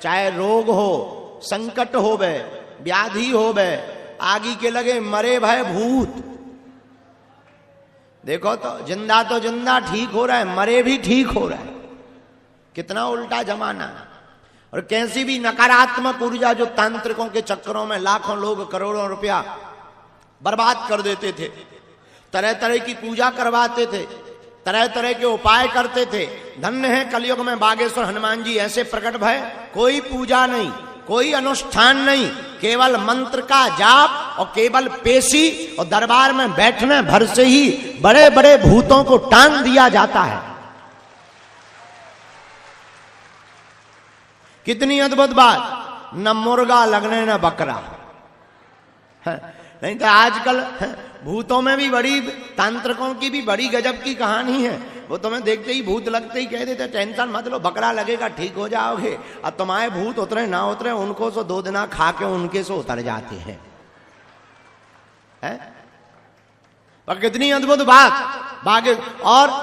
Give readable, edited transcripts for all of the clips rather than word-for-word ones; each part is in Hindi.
चाहे रोग हो, संकट होवे, व्याधि होवे, आगी के लगे मरे भय भूत। देखो तो जिंदा ठीक हो रहा है, मरे भी ठीक हो रहा है। कितना उल्टा जमाना है। और कैसी भी नकारात्मक ऊर्जा जो तांत्रिकों के चक्करों में लाखों लोग करोड़ों रुपया बर्बाद कर देते थे, तरह तरह की पूजा करवाते थे, तरह तरह के उपाय करते थे। धन्य है कलयुग में बागेश्वर हनुमान जी ऐसे प्रकट भय, कोई पूजा नहीं, कोई अनुष्ठान नहीं, केवल मंत्र का जाप और केवल पेशी और दरबार में बैठने भर से ही बड़े बड़े भूतों को टांग दिया जाता है। कितनी अद्भुत बात, न मुर्गा लगने न बकरा। नहीं तो आजकल भूतों में भी बड़ी, तांत्रिकों की भी बड़ी गजब की कहानी है। वो तुम्हें देखते ही भूत लगते ही कह देते टेंशन मत लो, बकरा लगेगा ठीक हो जाओगे। अब तुम्हारे भूत उतरे ना उतरे, उनको सो 2 दिन खा के उनके सो उतर जाते हैं। पर कितनी अद्भुत बात बागे। और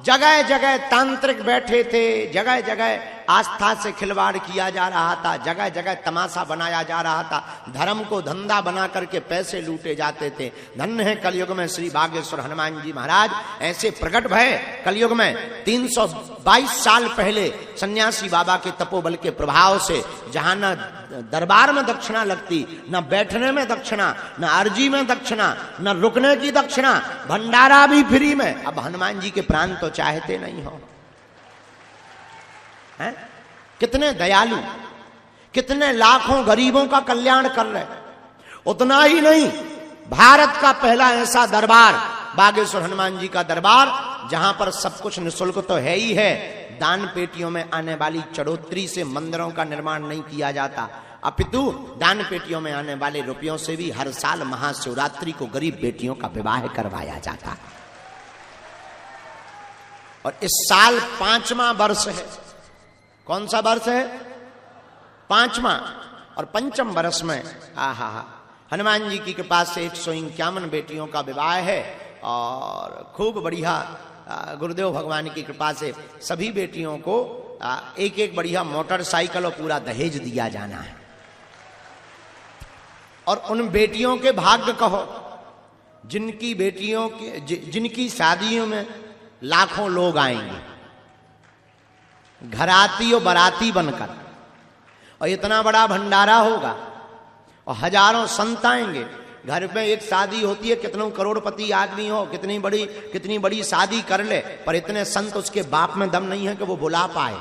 जगह जगह तांत्रिक बैठे थे, जगह जगह आस्था से खिलवाड़ किया जा रहा था, जगह जगह तमाशा बनाया जा रहा था, धर्म को धंधा बना करके पैसे लूटे जाते थे। धन्य है कलयुग में श्री बागेश्वर हनुमान जी महाराज ऐसे प्रकट भय। कलयुग में 322 साल पहले सन्यासी बाबा के तपोबल के प्रभाव से जहां न दरबार में दक्षिणा लगती, न बैठने में दक्षिणा, न अर्जी में दक्षिणा, न रुकने की दक्षिणा, भंडारा भी फ्री में। अब हनुमान जी के प्राण तो चाहते नहीं हो। हैं? कितने दयालु, कितने लाखों गरीबों का कल्याण कर रहे। उतना ही नहीं, भारत का पहला ऐसा दरबार बागेश्वर हनुमान जी का दरबार जहां पर सब कुछ निःशुल्क तो है ही है, दान पेटियों में आने वाली चढ़ोतरी से मंदिरों का निर्माण नहीं किया जाता, अपितु दान पेटियों में आने वाले रुपयों से भी हर साल महाशिवरात्रि को गरीब बेटियों का विवाह करवाया जाता। और इस साल 5वां वर्ष है। कौन सा वर्ष है? 5वां। और 5म वर्ष में हनुमान जी की कृपा से 151 बेटियों का विवाह है। और खूब बढ़िया गुरुदेव भगवान की कृपा से सभी बेटियों को एक एक बढ़िया मोटरसाइकिल और पूरा दहेज दिया जाना है। और उन बेटियों के भाग्य कहो जिनकी बेटियों के जिनकी शादियों में लाखों लोग आएंगे घराती और बाराती बनकर, और इतना बड़ा भंडारा होगा और हजारों संत आएंगे। घर में एक शादी होती है, कितनों करोड़पति आदमी हो, कितनी बड़ी शादी कर ले, पर इतने संत उसके बाप में दम नहीं है कि वो बुला पाए।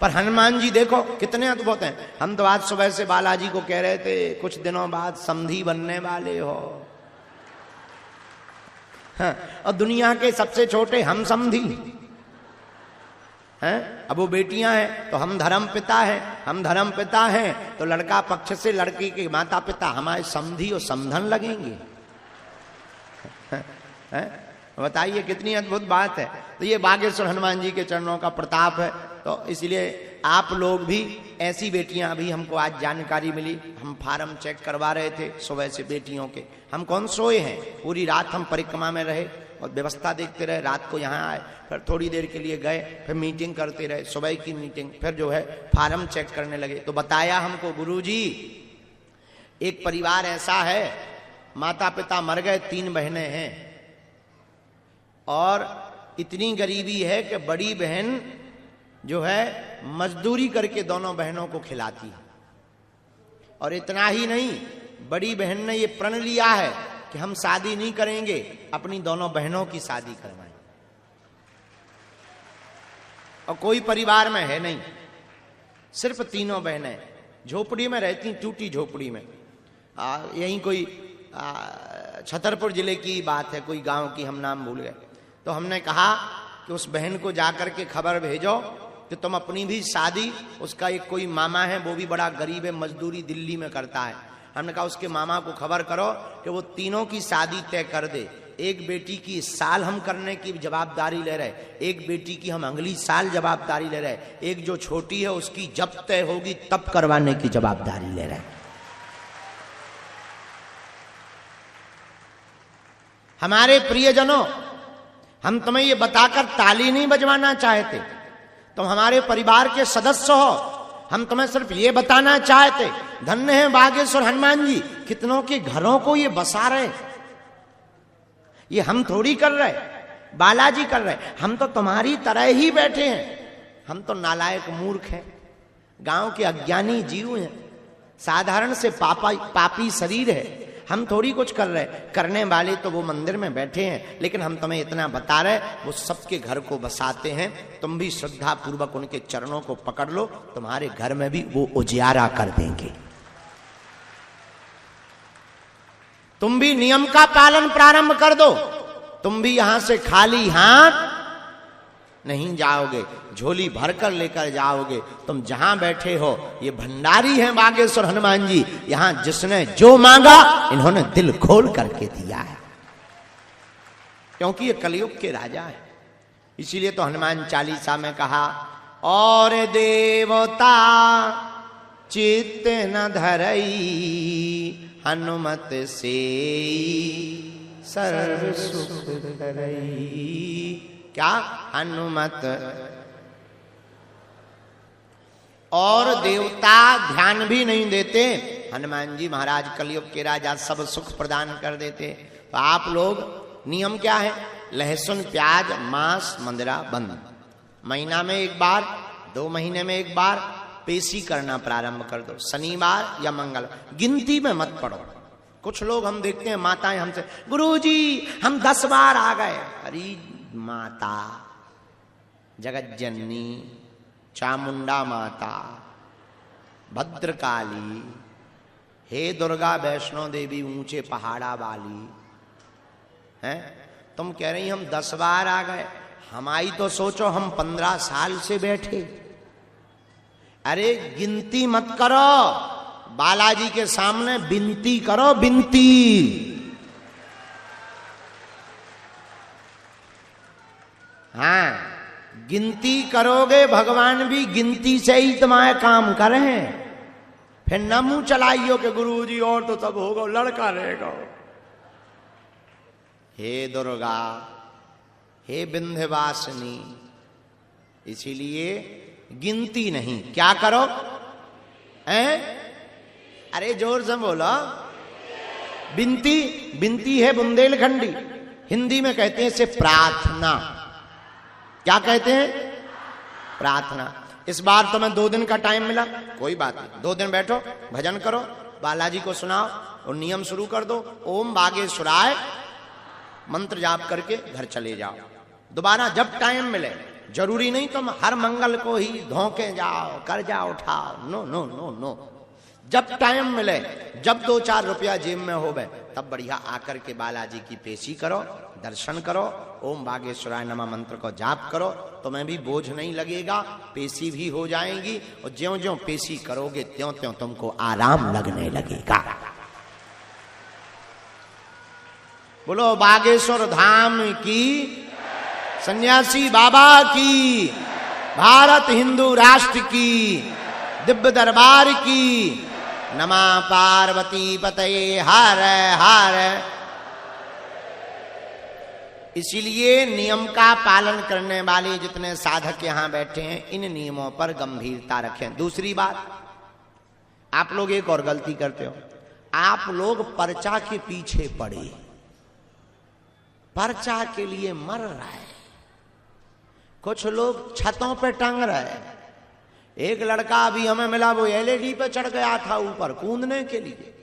पर हनुमान जी देखो कितने अद्भुत हैं। हम तो आज सुबह से बालाजी को कह रहे थे कुछ दिनों बाद समधी बनने वाले हो। हाँ, और दुनिया के सबसे छोटे हम समधी हैं। अब वो बेटियां हैं तो हम धर्म पिता हैं, हम धर्म पिता हैं तो लड़का पक्ष से लड़की के माता पिता हमारे समधी और समधन लगेंगे। बताइए कितनी अद्भुत बात है। तो ये बागेश्वर हनुमान जी के चरणों का प्रताप है। तो इसलिए आप लोग भी ऐसी बेटियां, अभी हमको आज जानकारी मिली, हम फार्म चेक करवा रहे थे सुबह से बेटियों के। हम कौन सोए हैं, पूरी रात हम परिक्रमा में रहे और व्यवस्था देखते रहे। रात को यहाँ आए, फिर थोड़ी देर के लिए गए, फिर मीटिंग करते रहे, सुबह की मीटिंग, फिर जो है फार्म चेक करने लगे। तो बताया हमको गुरुजी एक परिवार ऐसा है, माता पिता मर गए, 3 बहनें हैं और इतनी गरीबी है कि बड़ी बहन जो है मजदूरी करके दोनों बहनों को खिलाती है। और इतना ही नहीं, बड़ी बहन ने ये प्रण लिया है कि हम शादी नहीं करेंगे, अपनी दोनों बहनों की शादी करवाएं। और कोई परिवार में है नहीं, सिर्फ 3 बहनें झोपड़ी में रहती, टूटी झोपड़ी में। यहीं कोई छतरपुर जिले की बात है, कोई गांव की, हम नाम भूल गए। तो हमने कहा कि उस बहन को जाकर के खबर भेजो कि तुम अपनी भी शादी, उसका एक कोई मामा है वो भी बड़ा गरीब है, मजदूरी दिल्ली में करता है। हमने कहा उसके मामा को खबर करो कि वो तीनों की शादी तय कर दे। एक बेटी की इस साल हम करने की जवाबदारी ले रहे, एक बेटी की हम अगली साल जवाबदारी ले रहे, एक जो छोटी है उसकी जब तय होगी तब करवाने की जवाबदारी ले रहे। हमारे प्रियजनों, हम तुम्हें ये बताकर ताली नहीं बजवाना चाहते, तुम हमारे परिवार के सदस्य हो। हम तुम्हें सिर्फ ये बताना चाहते, धन्य है बागेश्वर हनुमान जी, कितनों के घरों को ये बसा रहे। ये हम थोड़ी कर रहे, बालाजी कर रहे। हम तो तुम्हारी तरह ही बैठे हैं। हम तो नालायक मूर्ख हैं, गांव के अज्ञानी जीव हैं, साधारण से पापी शरीर है। हम थोड़ी कुछ कर रहे, करने वाले तो वो मंदिर में बैठे हैं। लेकिन हम तुम्हें इतना बता रहे, वो सबके घर को बसाते हैं। तुम भी श्रद्धा पूर्वक उनके चरणों को पकड़ लो, तुम्हारे घर में भी वो उजियारा कर देंगे। तुम भी नियम का पालन प्रारंभ कर दो। तुम भी यहां से खाली हाथ नहीं जाओगे, झोली भरकर लेकर जाओगे। तुम जहां बैठे हो, ये भंडारी हैं बागेश्वर हनुमान जी। यहां जिसने जो मांगा, इन्होंने दिल खोल करके दिया है, क्योंकि ये कलयुग के राजा है। इसीलिए तो हनुमान चालीसा में कहा, और देवता चित्त न धरई, हनुमत से सर्व सुख करई। क्या? हनुमत। और देवता ध्यान भी नहीं देते, हनुमान जी महाराज कलयुग के राजा सब सुख प्रदान कर देते। तो आप लोग, नियम क्या है? लहसुन प्याज मांस मंदिरा बंद। महीना में एक बार, 2 महीने में एक बार पेशी करना प्रारंभ कर दो, शनिवार या मंगल। गिनती में मत पड़ो। कुछ लोग हम देखते हैं, माताएं हमसे, गुरुजी हम 10 बार आ गए। अरे माता, जगत जननी, चामुंडा माता, भद्रकाली, हे दुर्गा वैष्णो देवी, ऊंचे पहाड़ा वाली हैं, तुम कह रही हम 10 बार आ गए। हमारी तो सोचो, हम 15 साल से बैठे। अरे गिनती मत करो, बालाजी के सामने विनती करो, विनती। हाँ, गिनती करोगे, भगवान भी गिनती से ही तुम्हारे काम करें। फिर न मुंह चलाइयो कि गुरुजी और तो तब होगा, लड़का रहेगा। हे दुर्गा, हे विंध्यवासिनी, इसीलिए गिनती नहीं, क्या करो? हैं? अरे जोर से बोलो। विनती, विनती है बुंदेलखंडी, हिंदी में कहते हैं इसे प्रार्थना। क्या कहते हैं? प्रार्थना। इस बार तुम्हें 2 दिन का टाइम मिला, कोई बात नहीं, 2 दिन बैठो, भजन करो, बालाजी को सुनाओ और नियम शुरू कर दो। ओम बागेश्वराय मंत्र जाप करके घर चले जाओ। दोबारा जब टाइम मिले, जरूरी नहीं तुम हर मंगल को ही धोखे जाओ, कर्जा उठाओ, नो नो नो नो। जब टाइम मिले, जब 2-4 रुपया जेब में हो गए, तब बढ़िया आकर के बालाजी की पेशी करो, दर्शन करो, ओम बागेश्वराय नमः मंत्र को जाप करो। तुम्हें भी बोझ नहीं लगेगा, पेशी भी हो जाएंगी। और ज्यों ज्यों पेशी करोगे, त्यों त्यों तुमको आराम लगने लगेगा। बोलो बागेश्वर धाम की, सन्यासी बाबा की, भारत हिंदू राष्ट्र की, दिव्य दरबार की। नमः पार्वती पतये हर हर। इसीलिए नियम का पालन करने वाले जितने साधक यहां बैठे हैं, इन नियमों पर गंभीरता रखें। दूसरी बात, आप लोग एक और गलती करते हो, आप लोग पर्चा के पीछे पड़े, पर्चा के लिए मर रहा है। कुछ लोग छतों पे टंग रहे हैं। एक लड़का अभी हमें मिला, वो एलईडी पे चढ़ गया था ऊपर कूदने के लिए।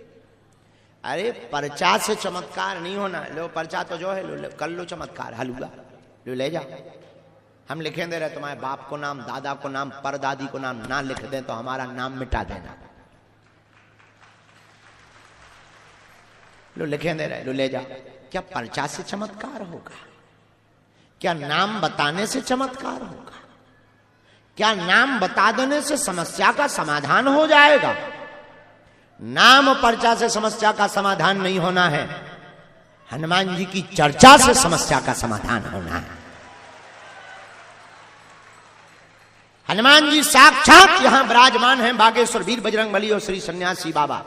अरे पर्चा से चमत्कार नहीं होना। लो पर्चा तो जो है, लो कर लो चमत्कार, हलवा लो ले जाओ। हम लिखे दे रहे, तुम्हारे बाप को नाम, दादा को नाम, परदादी को नाम ना लिख दें तो हमारा नाम मिटा देना। लो लिखे दे रहे, लो ले जाओ। क्या पर्चा से चमत्कार होगा? क्या नाम बताने से चमत्कार होगा? क्या नाम बता देने से समस्या का समाधान हो जाएगा? नाम पर्चा से समस्या का समाधान नहीं होना है, हनुमान जी की चर्चा से समस्या का समाधान होना है। हनुमान जी साक्षात यहां विराजमान हैं, बागेश्वर वीर बजरंगबली और श्री सन्यासी बाबा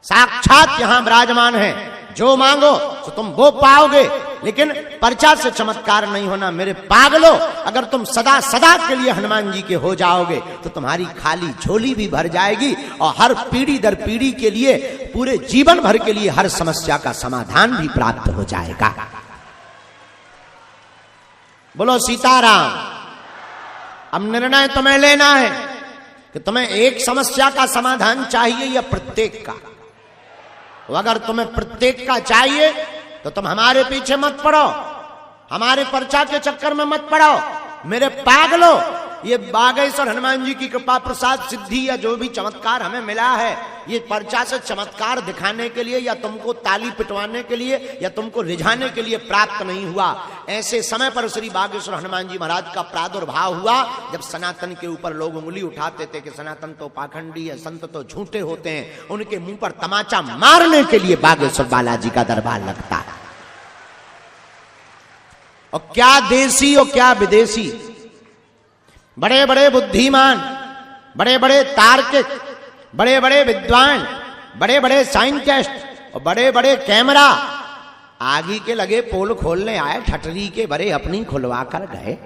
साक्षात यहां विराजमान हैं। जो मांगो तो तुम वो पाओगे। लेकिन पर्चा से चमत्कार नहीं होना। मेरे पागलो, अगर तुम सदा सदा के लिए हनुमान जी के हो जाओगे तो तुम्हारी खाली झोली भी भर जाएगी और हर पीढ़ी दर पीढ़ी के लिए, पूरे जीवन भर के लिए हर समस्या का समाधान भी प्राप्त हो जाएगा। बोलो सीताराम। अब निर्णय तुम्हें लेना है कि तुम्हें एक समस्या का समाधान चाहिए या प्रत्येक का। अगर तुम्हें प्रत्येक का चाहिए तो तुम हमारे पीछे मत पड़ो, हमारे पर्चा के चक्कर में मत पड़ो। मेरे पागलो, ये बागेश्वर हनुमान जी की कृपा प्रसाद सिद्धि या जो भी चमत्कार हमें मिला है, ये पर्चा से चमत्कार दिखाने के लिए या तुमको ताली पिटवाने के लिए या तुमको रिझाने के लिए प्राप्त नहीं हुआ। ऐसे समय पर श्री बागेश्वर हनुमान जी महाराज का प्रादुर्भाव हुआ जब सनातन के ऊपर लोग उंगली उठाते थे कि सनातन तो पाखंडी है, संत तो झूठे होते हैं। उनके मुंह पर तमाचा मारने के लिए बागेश्वर बालाजी का दरबार लगता है। और क्या देसी और क्या विदेशी, बड़े बड़े बुद्धिमान, बड़े बड़े तार्किक, बड़े बड़े विद्वान, बड़े बड़े साइंटिस्ट और बड़े बड़े कैमरा आगे के लगे पोल खोलने आए, ठटरी के बड़े अपनी खुलवा कर गए।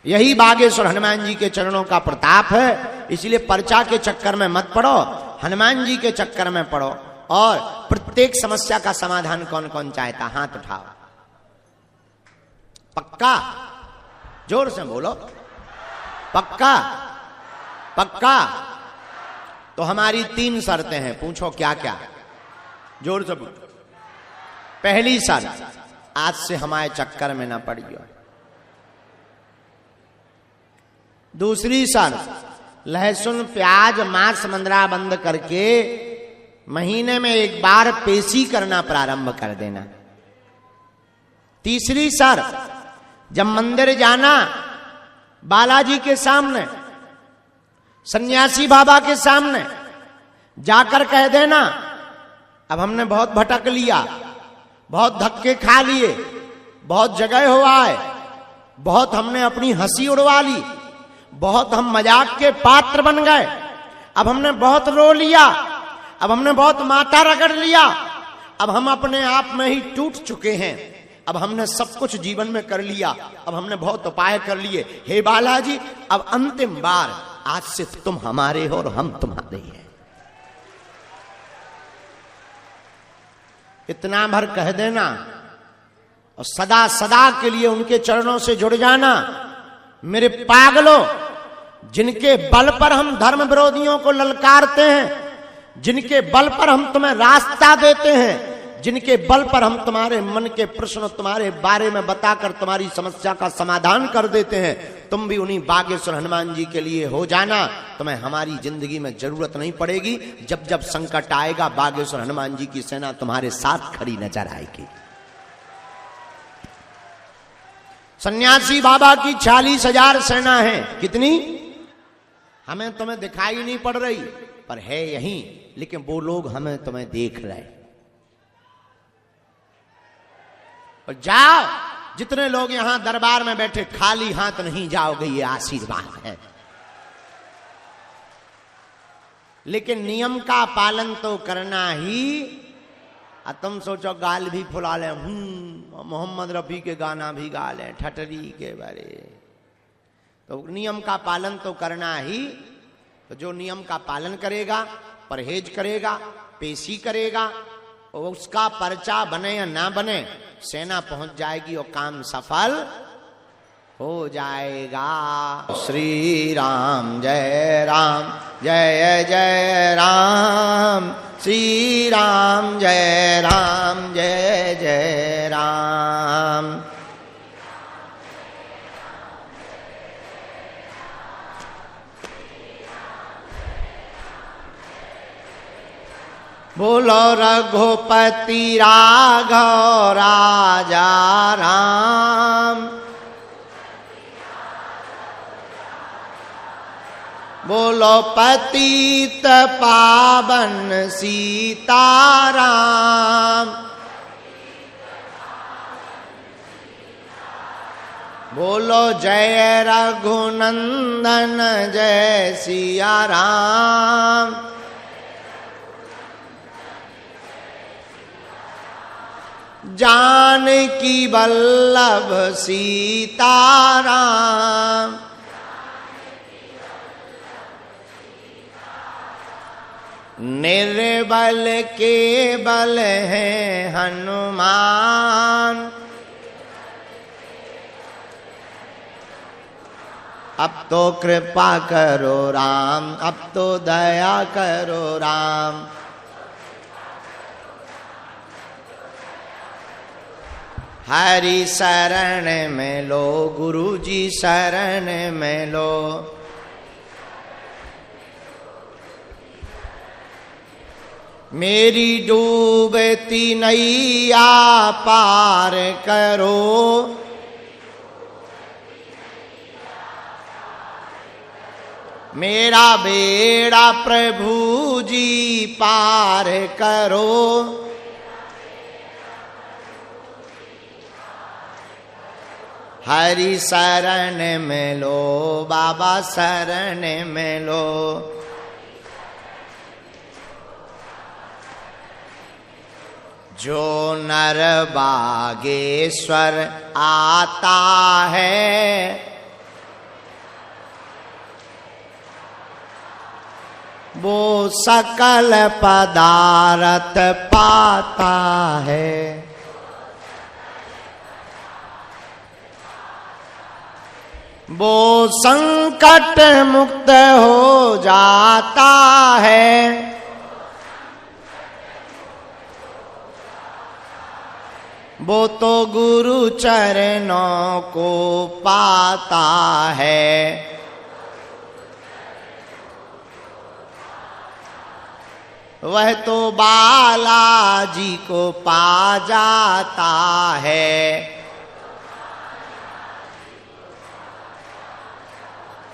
यही बागेश्वर हनुमान जी के चरणों का प्रताप है। इसलिए पर्चा के चक्कर में मत पड़ो, हनुमान जी के चक्कर में पड़ो। और प्रत्येक समस्या का समाधान कौन कौन चाहता, हाथ उठाओ। पक्का? जोर से बोलो। पक्का? पक्का? तो हमारी 3 शर्तें हैं। पूछो क्या क्या? जोर से बोलो। पहली शर्त, आज से हमारे चक्कर में ना पड़ियो। दूसरी शर्त, लहसुन प्याज मांस मंदरा बंद करके महीने में एक बार पेशी करना प्रारंभ कर देना। तीसरी शर्त, जब मंदिर जाना, बालाजी के सामने, सन्यासी बाबा के सामने जाकर कह देना, अब हमने बहुत भटक लिया, बहुत धक्के खा लिए, बहुत जगह हुआ है, बहुत हमने अपनी हंसी उड़वा ली, बहुत हम मजाक के पात्र बन गए, अब हमने बहुत रो लिया, अब हमने बहुत माथा रगड़ लिया, अब हम अपने आप में ही टूट चुके हैं, अब हमने सब कुछ जीवन में कर लिया, अब हमने बहुत उपाय कर लिए। हे बालाजी, अब अंतिम बार, आज से तुम हमारे हो और हम तुम्हारे हैं। इतना भर कह देना और सदा सदा के लिए उनके चरणों से जुड़ जाना। मेरे पागलों, जिनके बल पर हम धर्म विरोधियों को ललकारते हैं, जिनके बल पर हम तुम्हें रास्ता देते हैं, जिनके बल पर हम तुम्हारे मन के प्रश्न तुम्हारे बारे में बताकर तुम्हारी समस्या का समाधान कर देते हैं, तुम भी उन्हीं बागेश्वर हनुमान जी के लिए हो जाना। तुम्हें हमारी जिंदगी में जरूरत नहीं पड़ेगी। जब जब संकट आएगा, बागेश्वर हनुमान जी की सेना तुम्हारे साथ खड़ी नजर आएगी। सन्यासी बाबा की 40,000 सेना है। कितनी? हमें तुम्हें दिखाई नहीं पड़ रही, पर है यहीं, लेकिन वो लोग हमें तुम्हें देख रहे। और जाओ, जितने लोग यहां दरबार में बैठे, खाली हाथ नहीं जाओगे, ये आशीर्वाद है। लेकिन नियम का पालन तो करना ही। तुम सोचो गाल भी फुला ले, मोहम्मद रफी के गाना भी गा ले, ठटरी के बारे, तो नियम का पालन तो करना ही। तो जो नियम का पालन करेगा, परहेज करेगा, पेशी करेगा, उसका पर्चा बने या ना बने, सेना पहुंच जाएगी और काम सफल हो जाएगा। श्री राम जय राम, जय जय राम, श्री राम जय राम, जय जय राम। बोलो रघुपति राघव राजा राम, बोलो पतित पावन सीताराम, बोलो जय रघुनंदन जय सिया राम। जानकी वल्लभ सीताराम। निर्बल के बल है हनुमान। अब तो कृपा करो राम, अब तो दया करो राम। हरि शरण में लो, गुरु जी शरण में लो। मेरी डूबती नैया पार करो। मेरा बेड़ा प्रभु जी पार करो। हरि शरण में लो, बाबा शरण में लो। जो नर बागेश्वर आता है, वो सकल पदार्थ पाता है। वो संकट मुक्त हो जाता है। वो तो गुरु चरणों को पाता है। वह तो बालाजी को पा जाता है।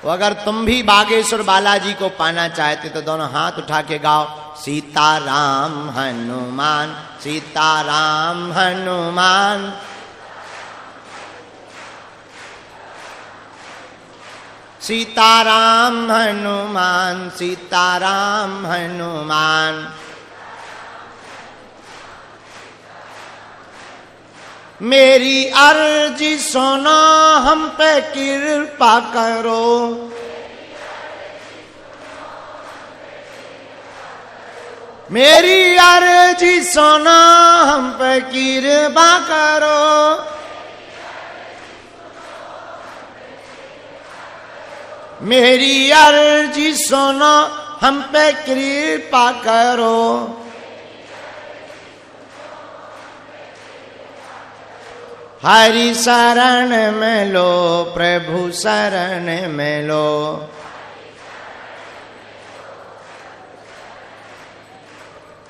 अगर तुम भी बागेश्वर बालाजी को पाना चाहते तो दोनों हाथ उठा के गाओ, सीताराम हनुमान, सीताराम हनुमान। सीताराम हनुमान, सीताराम हनुमान। मेरी अर्जी सुनो, हम पे कृपा करो। मेरी अर्जी सुनो, हम पे कृपा करो। मेरी अर्जी सुनो, हम पे कृपा करो। हरि शरण में लो, प्रभु शरण में लो।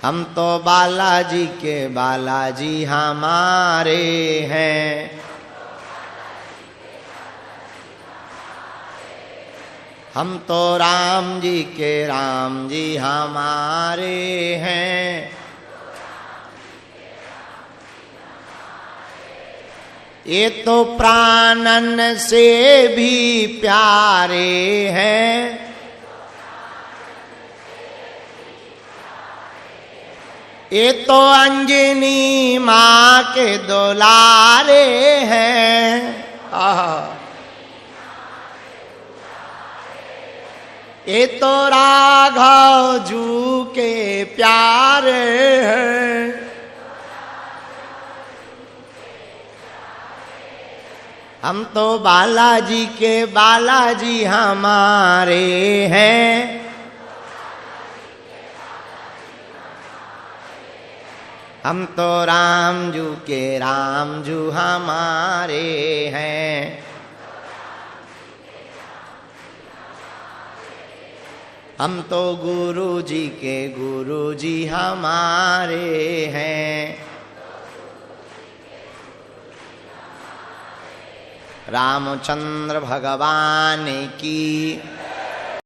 हम तो बालाजी के बालाजी हमारे हैं। हम तो राम जी के राम जी हमारे हैं। ये तो प्राणन से भी प्यारे हैं। ये तो अंजनी माँ के दुलारे हैं। ये तो राघव जू के प्यारे हैं। हम तो बालाजी के बालाजी हमारे हैं। हम तो रामजू के रामजू हमारे हैं। हम तो गुरु जी के गुरु जी हमारे हैं। रामचंद्र भगवान की